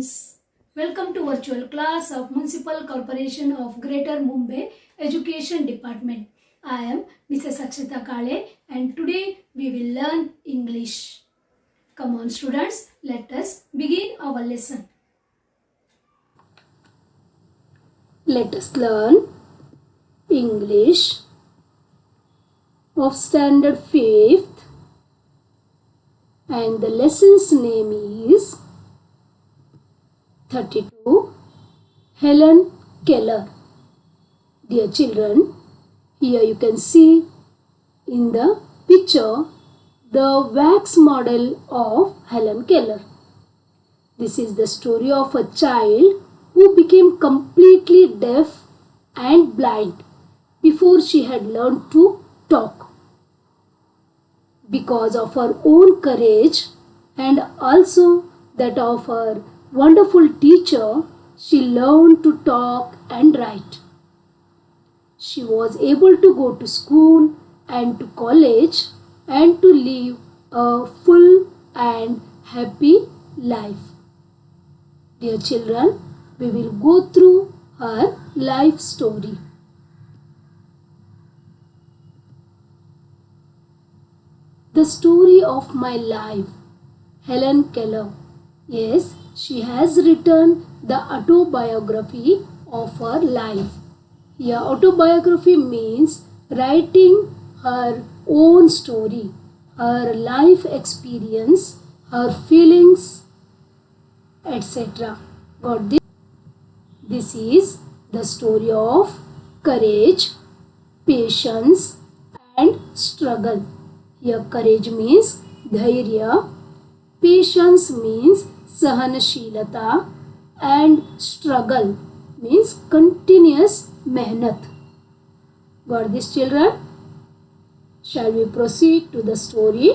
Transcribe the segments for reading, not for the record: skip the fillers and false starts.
students, welcome to virtual class of Municipal Corporation of Greater Mumbai Education Department. I am Mrs. Akshata Kale and today we will learn English. Come on students, let us begin our lesson. Let us learn English of Standard 5th and the lesson's name is 32 Helen Keller. Dear children, here you can see in the picture the wax model of Helen Keller. This is the story of a child who became completely deaf and blind before she had learned to talk. Because of her own courage and also that of her wonderful teacher, she learned to talk and write. She was able to go to school and to college and to live a full and happy life. Dear children, we will go through her life story. The story of my life, Helen Keller. Yes, she has written the autobiography of her life. Here, autobiography means writing her own story, her life experience, her feelings, etc. Got this? This is the story of courage, patience and struggle. Here courage means dhairya, patience means sahanashilata and struggle means continuous mehnat. Got this children? Shall we proceed to the story?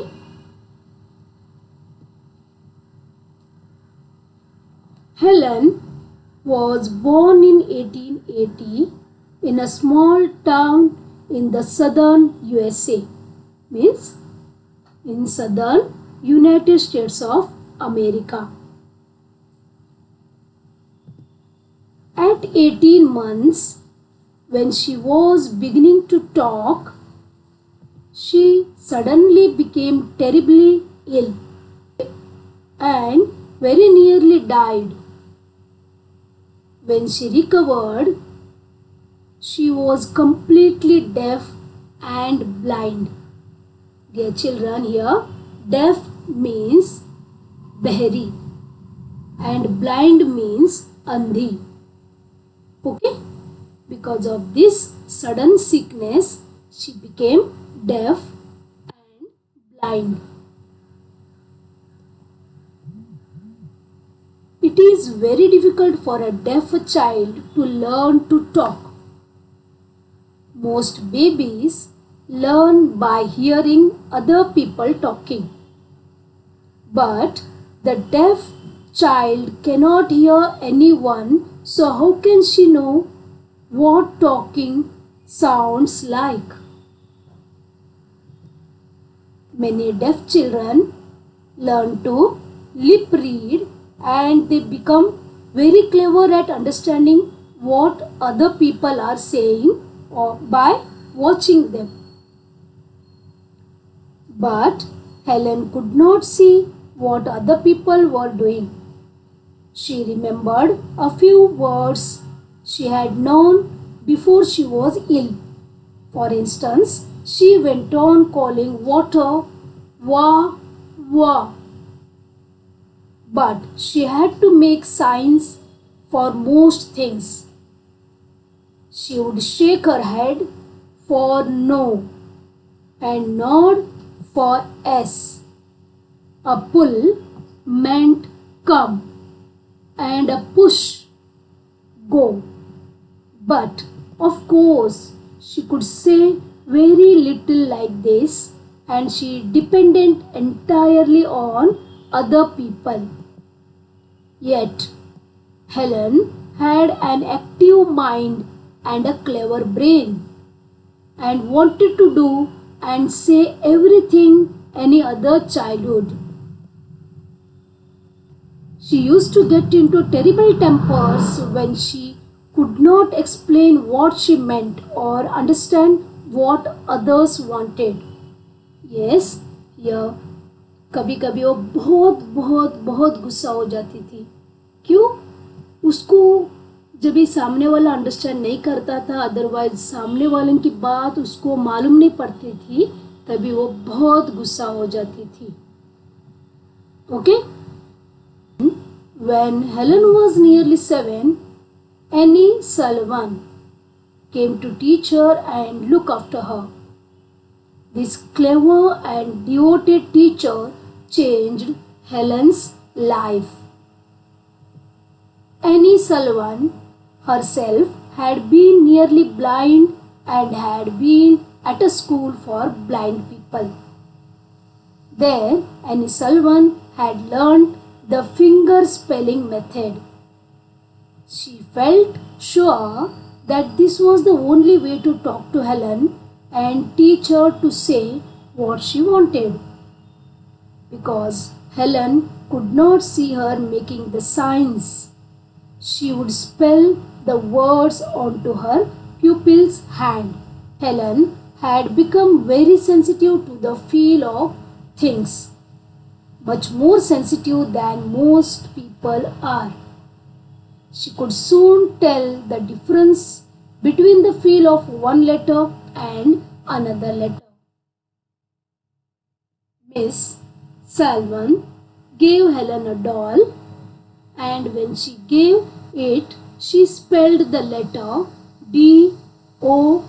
Helen was born in 1880 in a small town in the southern USA. Means in southern United States of America. At 18 months, when she was beginning to talk, she suddenly became terribly ill and very nearly died. When she recovered, she was completely deaf and blind. Dear children, here deaf means behri and blind means andhi. Okay? Because of this sudden sickness, she became deaf and blind. It is very difficult for a deaf child to learn to talk. Most babies learn by hearing other people talking. But the deaf child cannot hear anyone, so how can she know what talking sounds like? Many deaf children learn to lip read and they become very clever at understanding what other people are saying or by watching them. But Helen could not see what other people were doing. She remembered a few words she had known before she was ill. For instance, she went on calling water wa wa. But she had to make signs for most things. She would shake her head for no and nod for yes. A pull meant come and a push go. But of course she could say very little like this and she depended entirely on other people. Yet Helen had an active mind and a clever brain and wanted to do and say everything any other child would. She used to get into terrible tempers when she could not explain what she meant or understand what others wanted. Yes, यह कभी कभी वो बहुत बहुत बहुत गुस्सा हो जाती थी. क्यों? उसको जब ये सामने वाला अंडरस्टैंड नहीं करता था, अदरवाइज सामने वाले की बात उसको मालूम नहीं पड़ती थी, तभी वो बहुत गुस्सा हो जाती थी. Okay? When Helen was nearly 7, Annie Sullivan came to teach her and look after her. This clever and devoted teacher changed Helen's life. Annie Sullivan herself had been nearly blind and had been at a school for blind people. There, Annie Sullivan had learned the finger spelling method. She felt sure that this was the only way to talk to Helen and teach her to say what she wanted. Because Helen could not see her making the signs, she would spell the words onto her pupil's hand. Helen had become very sensitive to the feel of things, much more sensitive than most people are. She could soon tell the difference between the feel of one letter and another letter. Miss Sullivan gave Helen a doll, and when she gave it, she spelled the letter D-O-L-L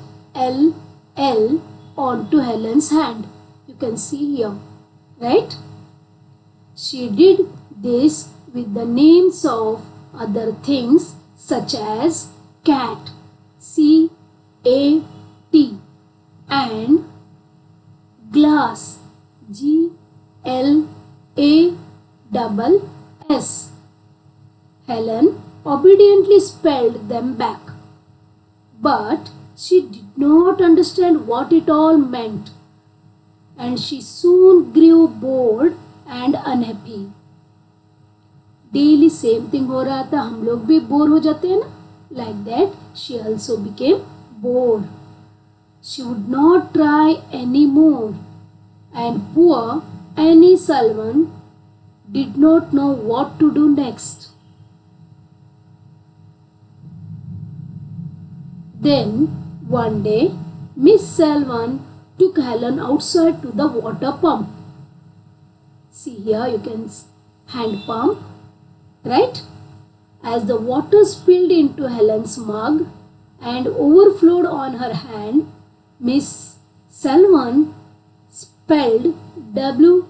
onto Helen's hand. You can see here, right? She did this with the names of other things such as cat, C-A-T, and glass, G-L-A-S-S. Helen obediently spelled them back, but she did not understand what it all meant, and she soon grew bored and unhappy. Daily same thing हो रहा था, हम लोग भी bore हो जाते हैं ना. Like that, she also became bored. She would not try anymore, and poor Annie Sullivan did not know what to do next. Then one day, Miss Sullivan took Helen outside to the water pump. See here, you can hand pump, right? As the water spilled into Helen's mug and overflowed on her hand, Miss Sullivan spelled W-A-T-E-R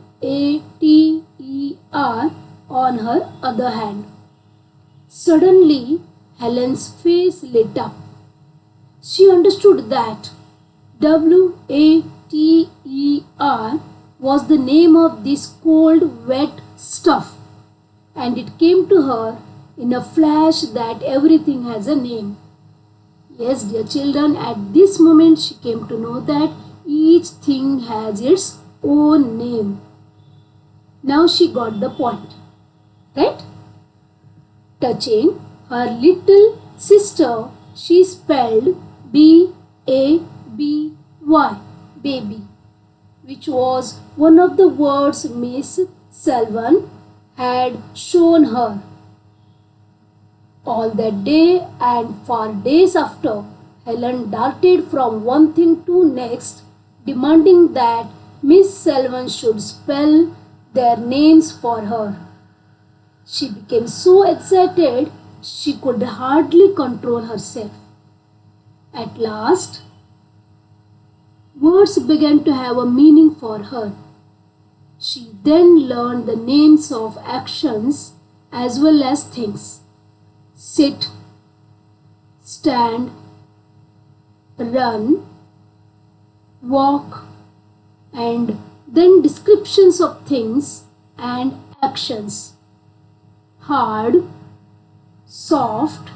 on her other hand. Suddenly, Helen's face lit up. She understood that W-A-T-E-R was the name of this cold, wet stuff, and it came to her in a flash that everything has a name. Yes, dear children, at this moment she came to know that each thing has its own name. Now she got the point, right? Touching her little sister, she spelled B-A-B-Y, baby, which was one of the words Miss Sullivan had shown her. All that day and for days after, Helen darted from one thing to next, demanding that Miss Sullivan should spell their names for her. She became so excited she could hardly control herself. At last, words began to have a meaning for her. She then learned the names of actions as well as things. Sit, stand, run, walk, and then descriptions of things and actions. Hard, soft,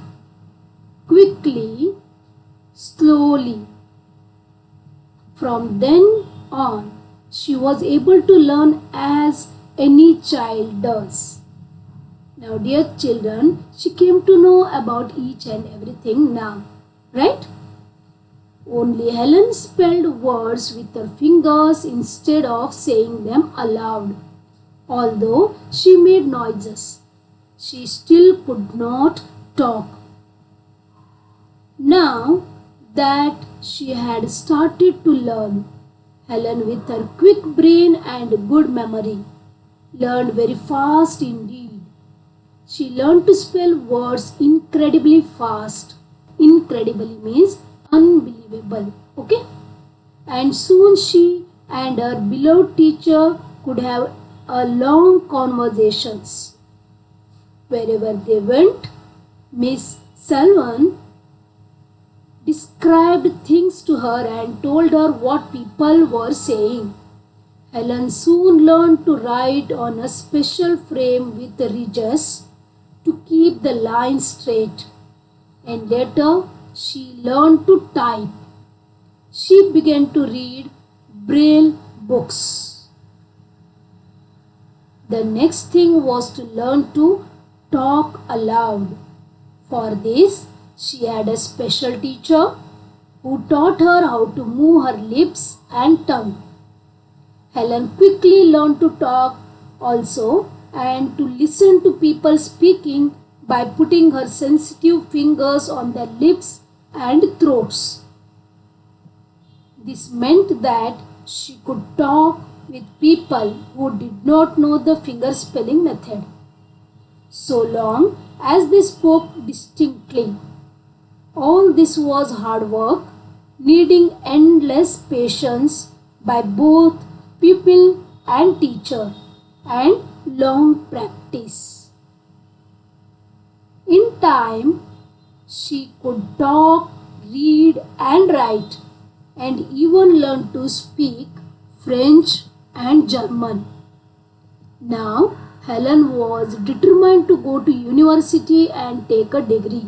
quickly, slowly. From then on, she was able to learn as any child does. Now, dear children, she came to know about each and everything now, right? Only Helen spelled words with her fingers instead of saying them aloud. Although she made noises, she still could not talk. Now that she had started to learn, Helen, with her quick brain and good memory, learned very fast indeed. She learned to spell words incredibly fast. Incredibly means unbelievable. Okay? And soon she and her beloved teacher could have a long conversations. Wherever they went, Miss Salvan described things to her and told her what people were saying. Helen soon learned to write on a special frame with ridges to keep the lines straight, and later she learned to type. She began to read Braille books. The next thing was to learn to talk aloud. For this, she had a special teacher who taught her how to move her lips and tongue. Helen quickly learned to talk also and to listen to people speaking by putting her sensitive fingers on their lips and throats. This meant that she could talk with people who did not know the finger spelling method, so long as they spoke distinctly. All this was hard work, needing endless patience by both pupil and teacher, and long practice. In time, she could talk, read and write, and even learn to speak French and German. Now, Helen was determined to go to university and take a degree.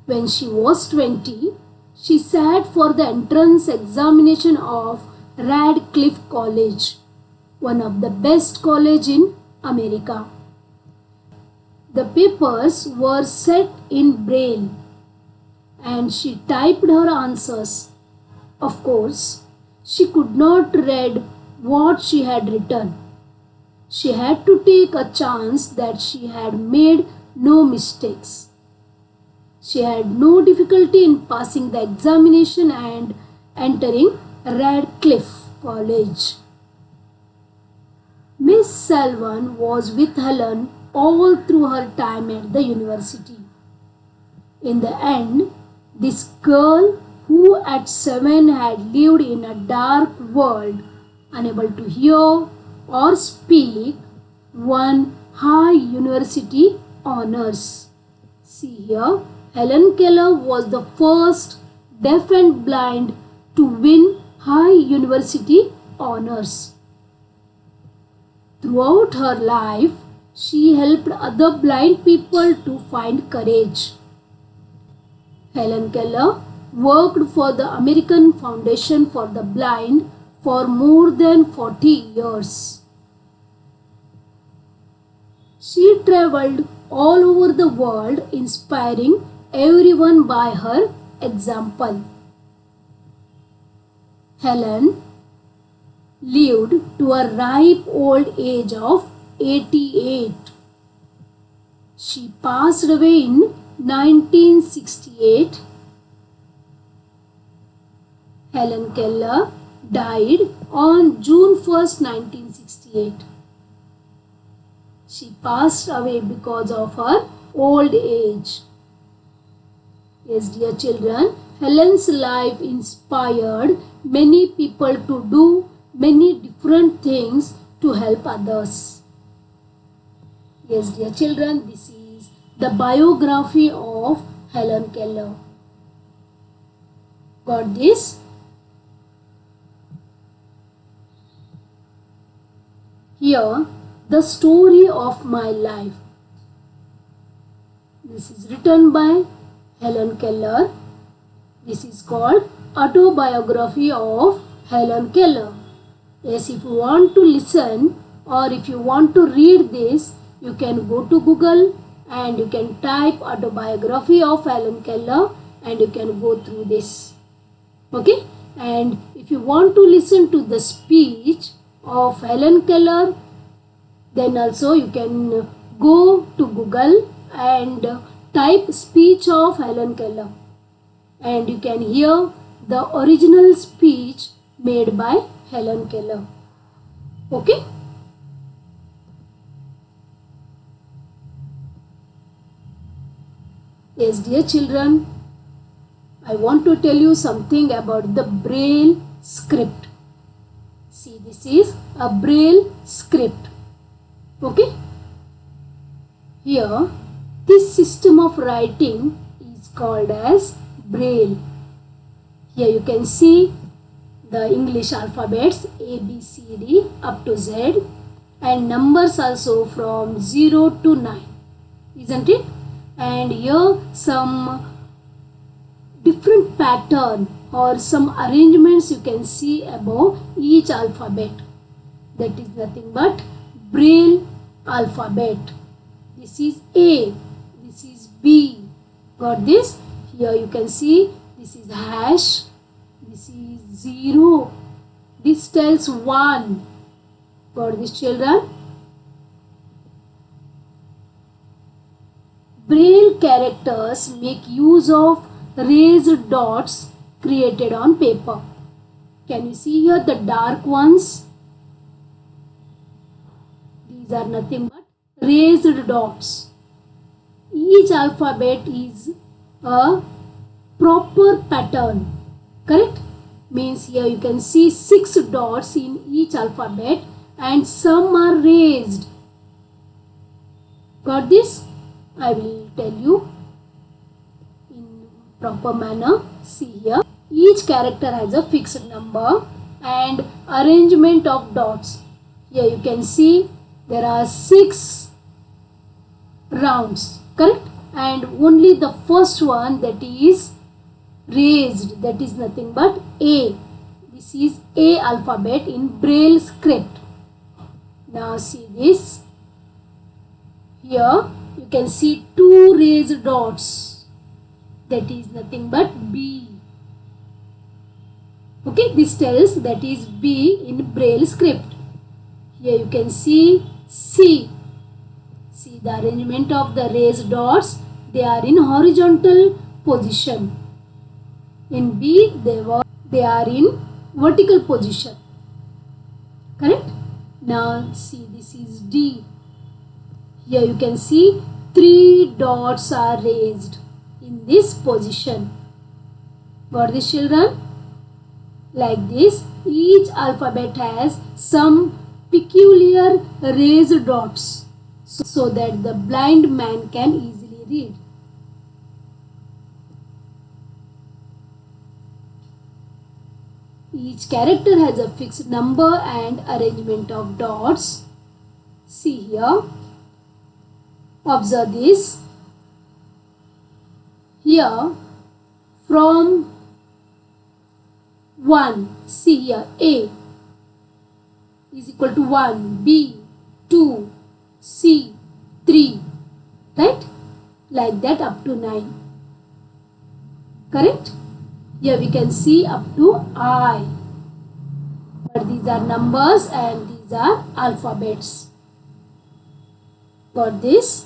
When she was 20, she sat for the entrance examination of Radcliffe College, one of the best colleges in America. The papers were set in Braille and she typed her answers. Of course, she could not read what she had written. She had to take a chance that she had made no mistakes. She had no difficulty in passing the examination and entering Radcliffe College. Miss Salvan was with Helen all through her time at the university. In the end, this girl who at 7 had lived in a dark world, unable to hear or speak, won high university honors. See here, Helen Keller was the first deaf and blind to win high university honors. Throughout her life, she helped other blind people to find courage. Helen Keller worked for the American Foundation for the Blind for more than 40 years. She traveled all over the world, inspiring everyone by her example. Helen lived to a ripe old age of 88. She passed away in 1968. Helen Keller died on June 1st, 1968. She passed away because of her old age. Yes, dear children, Helen's life inspired many people to do many different things to help others. Yes, dear children, this is the biography of Helen Keller. Got this? Here, the story of my life. This is written by Helen Keller. This is called Autobiography of Helen Keller. Yes, if you want to listen or if you want to read this, you can go to Google and you can type autobiography of Helen Keller and you can go through this. Okay, and if you want to listen to the speech of Helen Keller, then also you can go to Google and type speech of Helen Keller and you can hear the original speech made by Helen Keller. Okay. Yes, dear children, I want to tell you something about the Braille script. See, this is a Braille script. Okay. Here, this system of writing is called as Braille. Here you can see the English alphabets A, B, C, D up to Z and numbers also from 0 to 9. Isn't it? And here some different pattern or some arrangements you can see above each alphabet. That is nothing but Braille alphabet. This is A, this is B. Got this? Here you can see this is hash, this is 0, this tells 1. Got this, children? Braille characters make use of raised dots created on paper. Can you see here the dark ones? These are nothing but raised dots. Each alphabet is a proper pattern. Correct? Means here you can see 6 dots in each alphabet and some are raised. Got this? I will tell you in proper manner. See here. Each character has a fixed number and arrangement of dots. Here you can see there are 6 rounds. Correct? And only the first one, that is raised, that is nothing but A. This is A alphabet in Braille script. Now see this. Here you can see 2 raised dots. That is nothing but B. Okay, this tells that is B in Braille script. Here you can see C. See the arrangement of the raised dots. They are in horizontal position. In B, they are in vertical position. Correct? Now see, this is D. Here you can see 3 dots are raised in this position. Got this, children? Like this, each alphabet has some peculiar raised dots so that the blind man can easily read. Each character has a fixed number and arrangement of dots. See here. Observe this. Here from 1, see here, A is equal to 1, B 2, C 3, right? Like that up to 9. Correct? Here we can see up to I. But these are numbers and these are alphabets. Got this?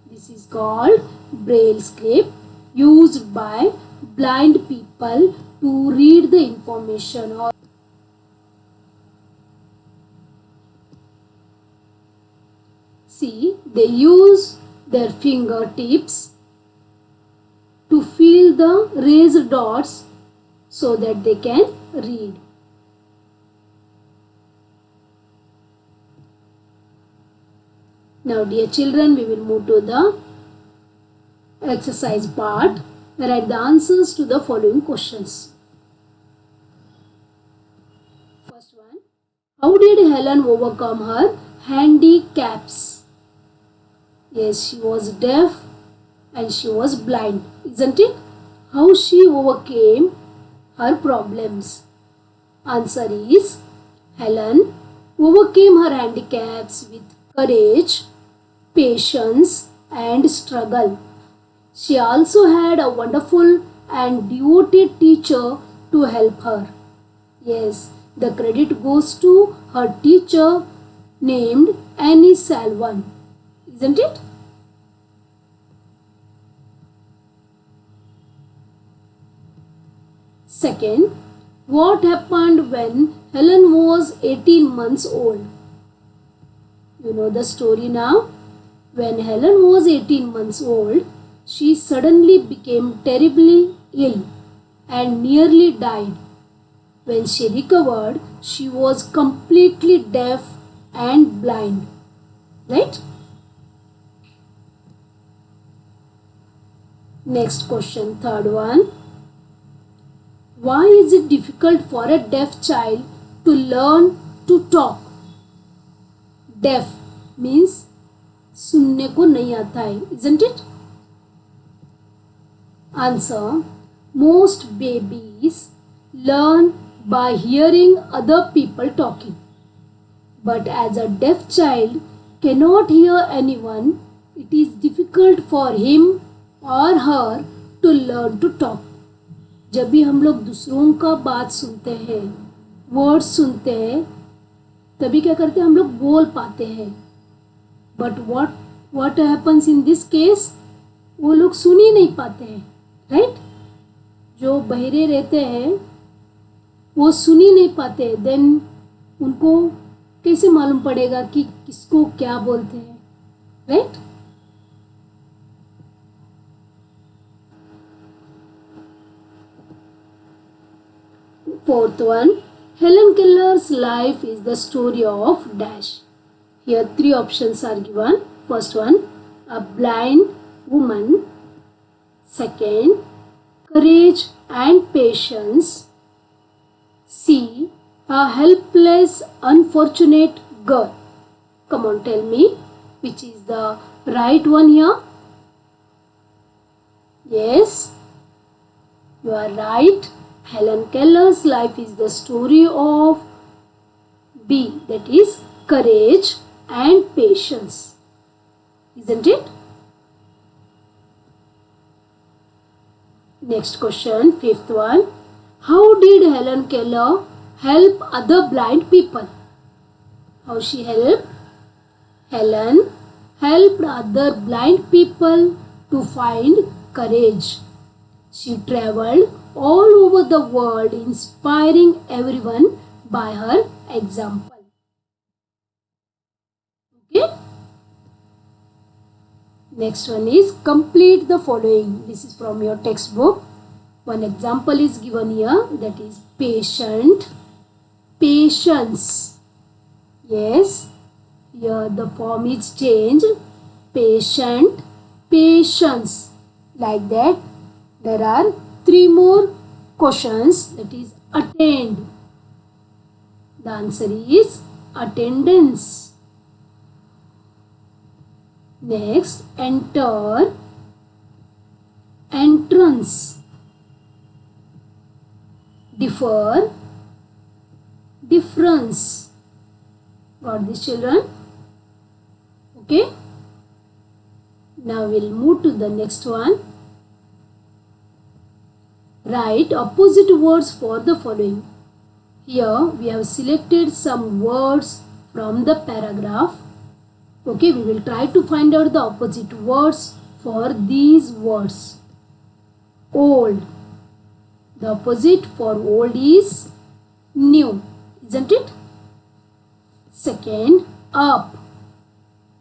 This is called Braille script, used by blind people to read the information. Or see, they use their fingertips to feel the raised dots so that they can read. Now dear children, we will move to the exercise part. Write the answers to the following questions. First one, how did Helen overcome her handicaps? Yes, she was deaf and she was blind, isn't it? How she overcame her problems? Answer is, Helen overcame her handicaps with courage, patience, and struggle. She also had a wonderful and devoted teacher to help her. Yes, the credit goes to her teacher named Annie Salvan, isn't it? Second, what happened when Helen was 18 months old? You know the story now. When Helen was 18 months old, she suddenly became terribly ill and nearly died. When she recovered, she was completely deaf and blind. Right? Next question, third one. Why is it difficult for a deaf child to learn to talk? Deaf means सुनने को नहीं आता है, isn't it? Answer. Most babies learn by hearing other people talking. But as a deaf child cannot hear anyone, it is difficult for him or her to learn to talk. जब भी हम लोग दूसरों का बात सुनते हैं, वर्ड्स सुनते हैं, तभी क्या करते हैं, हम लोग बोल पाते हैं. But what happens in this case? वो लोग सुन ही नहीं पाते हैं, राइट? जो बहरे रहते हैं वो सुन ही नहीं पाते, देन उनको कैसे मालूम पड़ेगा कि किसको क्या बोलते हैं, right? Fourth one, Helen Keller's life is the story of dash. Here three options are given. First one, a blind woman. Second, courage and patience. C, a helpless, unfortunate girl. Come on, tell me which is the right one here. Yes, you are right. Helen Keller's life is the story of B, that is courage and patience. Isn't it? Next question, fifth one. How did Helen Keller help other blind people? How she helped? Helen helped other blind people to find courage. She traveled all over the world inspiring everyone by her example. Okay? Next one is complete the following. This is from your textbook. One example is given here, that is patient, patience. Yes, here the form is changed. Patient, patience. Like that. There are three more questions, that is attend. The answer is attendance. Next, enter, entrance. Differ, difference. Got this, children? Okay. Now we'll move to the next one. Write opposite words for the following. Here we have selected some words from the paragraph. Okay, we will try to find out the opposite words for these words. Old. The opposite for old is new, isn't it? Second, up.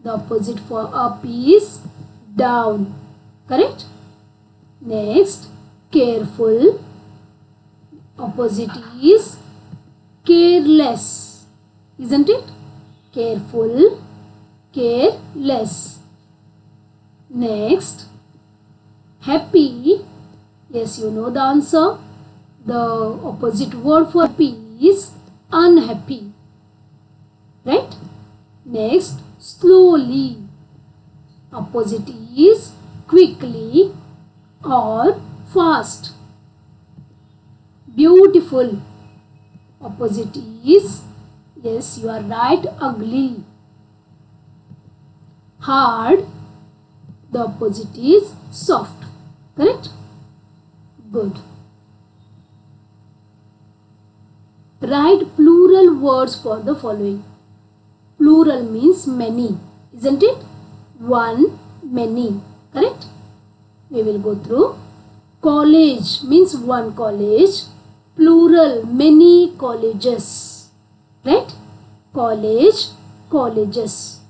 The opposite for up is down. Correct? Next, careful. Opposite is careless, isn't it? Careful, careless. Next, happy. Yes, you know the answer. The opposite word for happy is unhappy, right? Next, slowly. Opposite is quickly or fast. Beautiful. Opposite is Yes, you are right. Ugly. Hard. The opposite is soft. Correct? Good. Write plural words for the following. Plural means many, isn't it? One, many. Correct? We will go through. College means one college. Plural, many colleges. Right? College, colleges.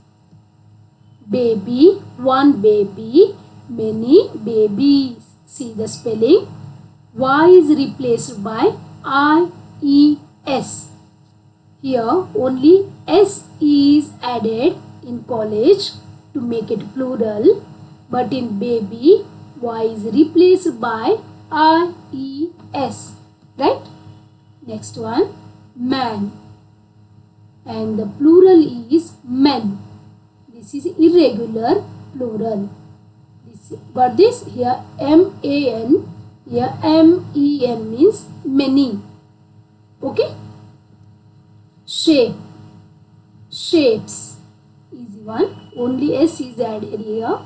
Baby, one baby, many babies. See the spelling. Y is replaced by IES. Here only S is added in college to make it plural, but in baby Y is replaced by IES. Right? Next one, man. And the plural is men. This is irregular plural. Got this? Here MAN, here MEN means many. Okay? Shape. Shapes. Easy one. Only S is added here.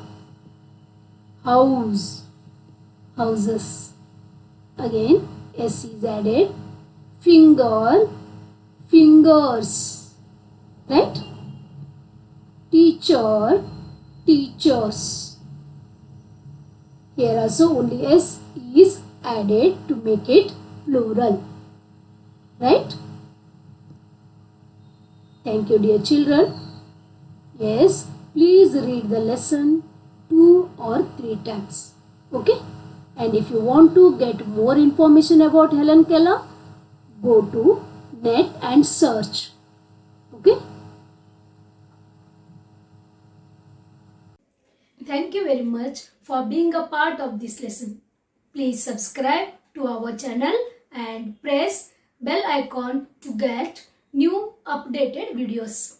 House. Houses. Again S is added. Finger. Fingers. Right? Teacher. Teachers. Here also only S is added to make it plural. Right? Thank you, dear children. Yes, please read the lesson 2 or 3 times. Okay? And if you want to get more information about Helen Keller, go to net and search. Okay? Thank you very much for being a part of this lesson. Please subscribe to our channel and press bell icon to get new updated videos.